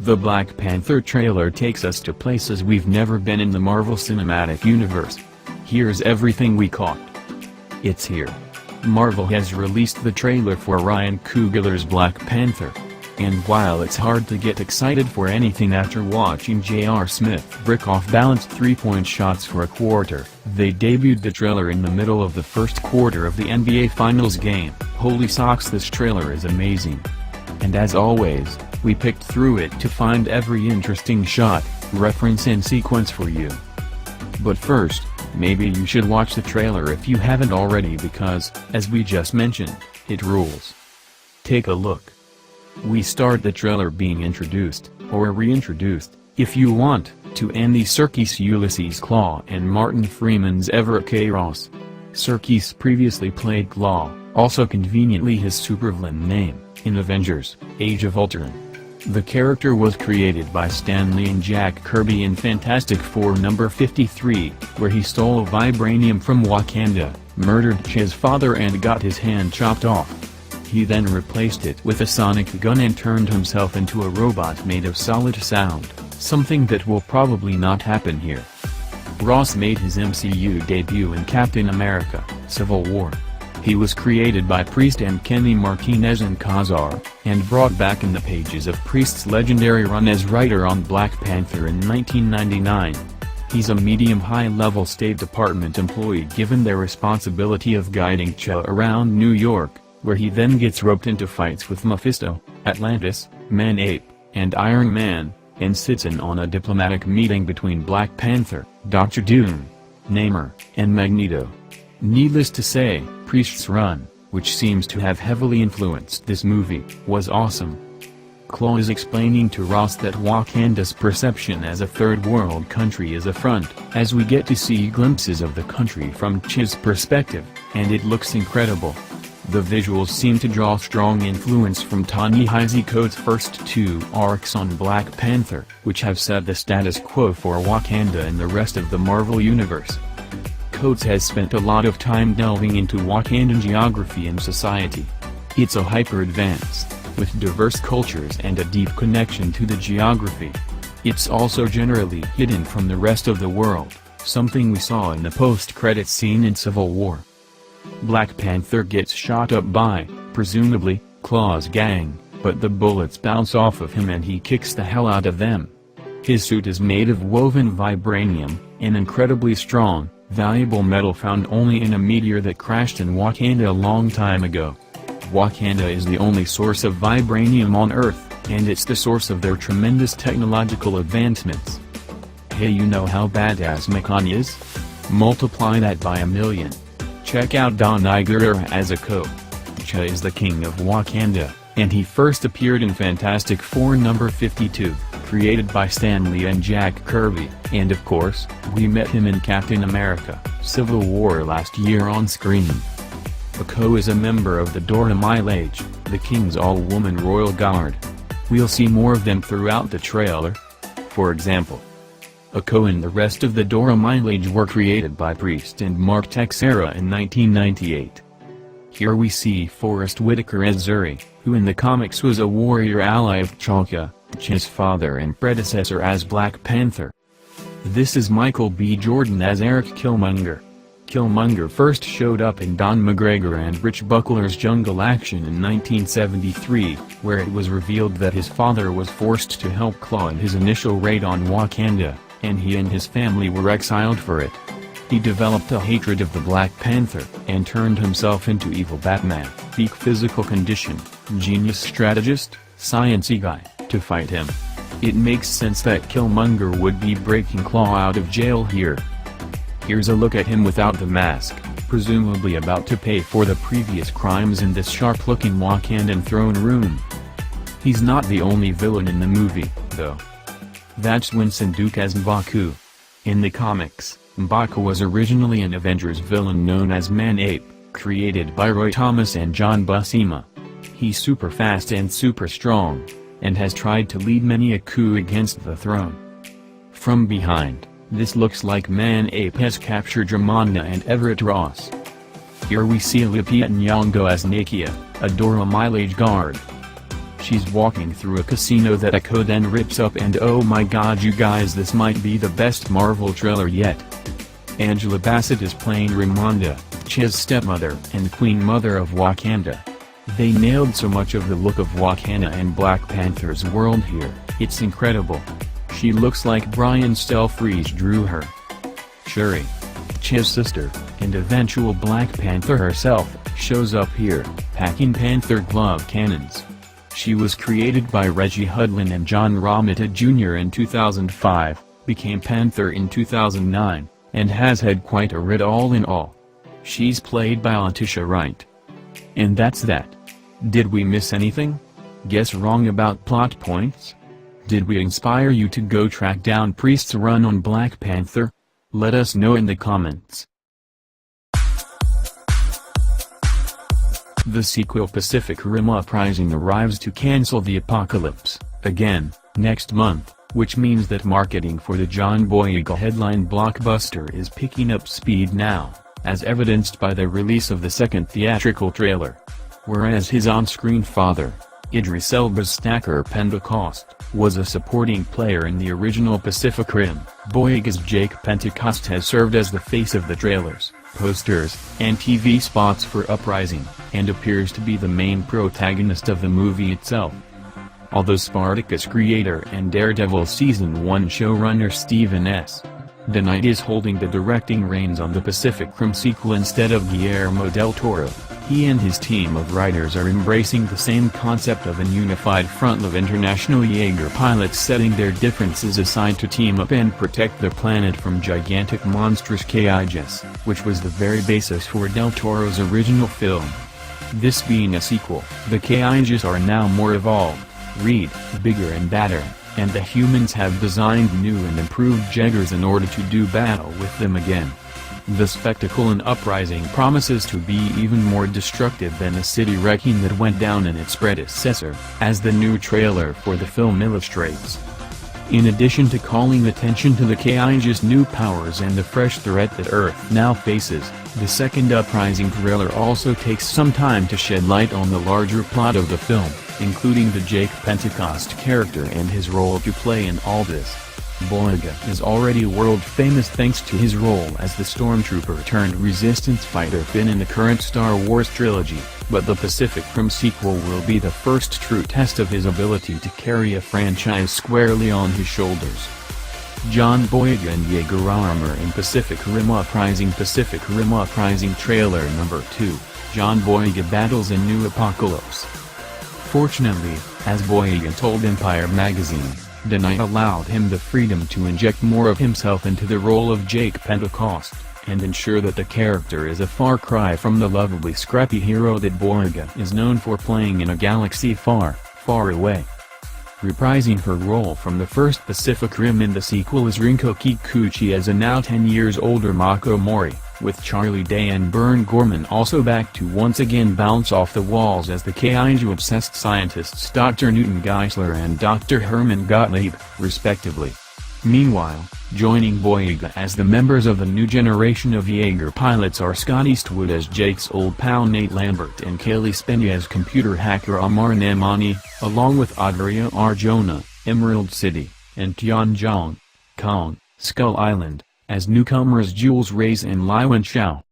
The Black Panther trailer takes us to places we've never been in the Marvel Cinematic Universe. Here's everything we caught. It's here. Marvel has released the trailer for Ryan Coogler's Black Panther. And while it's hard to get excited for anything after watching J.R. Smith brick off balanced three-point shots for a quarter, they debuted the trailer in the middle of the first quarter of the NBA Finals game. Holy socks, this trailer is amazing. And as always, we picked through it to find every interesting shot, reference and sequence for you. But first, maybe you should watch the trailer if you haven't already because, as we just mentioned, it rules. Take a look. We start the trailer being introduced, or reintroduced, if you want, to Andy Serkis' Ulysses Klaue and Martin Freeman's Everett K. Ross. Serkis previously played Klaue, also conveniently his supervillain name, in Avengers: Age of Ultron. The character was created by Stan Lee and Jack Kirby in Fantastic Four number 53, where he stole vibranium from Wakanda, murdered T'Challa's father and got his hand chopped off. He then replaced it with a sonic gun and turned himself into a robot made of solid sound, something that will probably not happen here. Ross made his MCU debut in Captain America: Civil War. He was created by Priest and Kenny Martinez and Kazar, and brought back in the pages of Priest's legendary run as writer on Black Panther in 1999. He's a medium-high-level State Department employee given the responsibility of guiding T'Challa around New York, where he then gets roped into fights with Mephisto, Atlantis, Man-Ape, and Iron Man, and sits in on a diplomatic meeting between Black Panther, Dr. Doom, Namor, and Magneto. Needless to say, Priest's run, which seems to have heavily influenced this movie, was awesome. Klaue is explaining to Ross that Wakanda's perception as a third-world country is a front, as we get to see glimpses of the country from T'Challa's perspective, and it looks incredible. The visuals seem to draw strong influence from Ta-Nehisi Coates' first two arcs on Black Panther, which have set the status quo for Wakanda and the rest of the Marvel Universe. Coates has spent a lot of time delving into Wakandan geography and society. It's a hyper-advanced, with diverse cultures and a deep connection to the geography. It's also generally hidden from the rest of the world, something we saw in the post-credits scene in Civil War. Black Panther gets shot up by, presumably, Klaue's gang, but the bullets bounce off of him and he kicks the hell out of them. His suit is made of woven vibranium, an incredibly strong, valuable metal found only in a meteor that crashed in Wakanda a long time ago. Wakanda is the only source of vibranium on Earth, and it's the source of their tremendous technological advancements. Hey, you know how badass Makan is? Multiply that by 1,000,000. Check out Don Iger as a T'Challa is the king of Wakanda, and he first appeared in Fantastic Four number 52, created by Stan Lee and Jack Kirby, and of course, we met him in Captain America: Civil War last year on screen. Oko is a member of the Dora Milaje, the King's all-woman royal guard. We'll see more of them throughout the trailer. For example, Oko and the rest of the Dora Milaje were created by Priest and Mark Texeira in 1998. Here we see Forrest Whitaker as Zuri, who in the comics was a warrior ally of T'Challa's father and predecessor as Black Panther. This is Michael B. Jordan as Eric Killmonger. Killmonger first showed up in Don McGregor and Rich Buckler's Jungle Action in 1973, where it was revealed that his father was forced to help Klaue in his initial raid on Wakanda, and he and his family were exiled for it. He developed a hatred of the Black Panther, and turned himself into evil Batman, peak physical condition, genius strategist, sciencey guy, to fight him. It makes sense that Killmonger would be breaking Klaue out of jail here. Here's a look at him without the mask, presumably about to pay for the previous crimes in this sharp-looking Wakandan throne room. He's not the only villain in the movie, though. That's Winston Duke as M'Baku. In the comics, M'Baku was originally an Avengers villain known as Man-Ape, created by Roy Thomas and John Buscema. He's super fast and super strong, and has tried to lead many a coup against the throne. From behind, this looks like Man-Ape has captured Ramonda and Everett Ross. Here we see Lupita Nyong'o as Nakia, a Dora Milaje guard. She's walking through a casino that Echo then rips up, and oh my god you guys, this might be the best Marvel trailer yet. Angela Bassett is playing Ramonda, Chia's stepmother and Queen Mother of Wakanda. They nailed so much of the look of Wakanda and Black Panther's world here, it's incredible. She looks like Brian Stelfreeze drew her. Shuri, Chia's sister, and eventual Black Panther herself, shows up here, packing Panther glove cannons. She was created by Reggie Hudlin and John Romita Jr. in 2005, became Panther in 2009, and has had quite a rid all in all. She's played by Letitia Wright. And that's that. Did we miss anything? Guess wrong about plot points? Did we inspire you to go track down Priest's run on Black Panther? Let us know in the comments. The sequel Pacific Rim Uprising arrives to cancel the apocalypse, again, next month, which means that marketing for the John Boyega headline blockbuster is picking up speed now, as evidenced by the release of the second theatrical trailer. Whereas his on-screen father, Idris Elba's Stacker Pentecost, was a supporting player in the original Pacific Rim, Boyega's Jake Pentecost has served as the face of the trailers, posters, and TV spots for Uprising, and appears to be the main protagonist of the movie itself. Although Spartacus creator and Daredevil Season 1 showrunner Stephen S. DeKnight is holding the directing reins on the Pacific Rim sequel instead of Guillermo del Toro, he and his team of writers are embracing the same concept of an unified front of international Jaeger pilots setting their differences aside to team up and protect the planet from gigantic monstrous Cages, which was the very basis for del Toro's original film. This being a sequel, the Cages are now more evolved, bigger and badder, and the humans have designed new and improved Jaegers in order to do battle with them again. The spectacle in Uprising promises to be even more destructive than the city wrecking that went down in its predecessor, as the new trailer for the film illustrates. In addition to calling attention to the Cage's new powers and the fresh threat that Earth now faces, the second Uprising trailer also takes some time to shed light on the larger plot of the film, including the Jake Pentecost character and his role to play in all this. Boyega is already world famous thanks to his role as the stormtrooper-turned-resistance fighter Finn in the current Star Wars trilogy, but the Pacific Rim sequel will be the first true test of his ability to carry a franchise squarely on his shoulders. John Boyega and Jaeger armor in Pacific Rim Uprising trailer number 2, John Boyega battles a new apocalypse. Fortunately, as Boyega told Empire magazine, DeKnight allowed him the freedom to inject more of himself into the role of Jake Pentecost, and ensure that the character is a far cry from the lovably scrappy hero that Boyega is known for playing in a galaxy far, far away. Reprising her role from the first Pacific Rim in the sequel is Rinko Kikuchi as a now 10 years older Mako Mori, with Charlie Day and Bern Gorman also back to once again bounce off the walls as the Kaiju-obsessed scientists Dr. Newton Geisler and Dr. Herman Gottlieb, respectively. Meanwhile, joining Boyega as the members of the new generation of Jaeger pilots are Scott Eastwood as Jake's old pal Nate Lambert and Kaylee Spenny as computer hacker Amar Nemani, along with Adria Arjona, Emerald City, and Tianjong, Kong, Skull Island, as newcomers Jules Reyes and Lai Wen Xiao.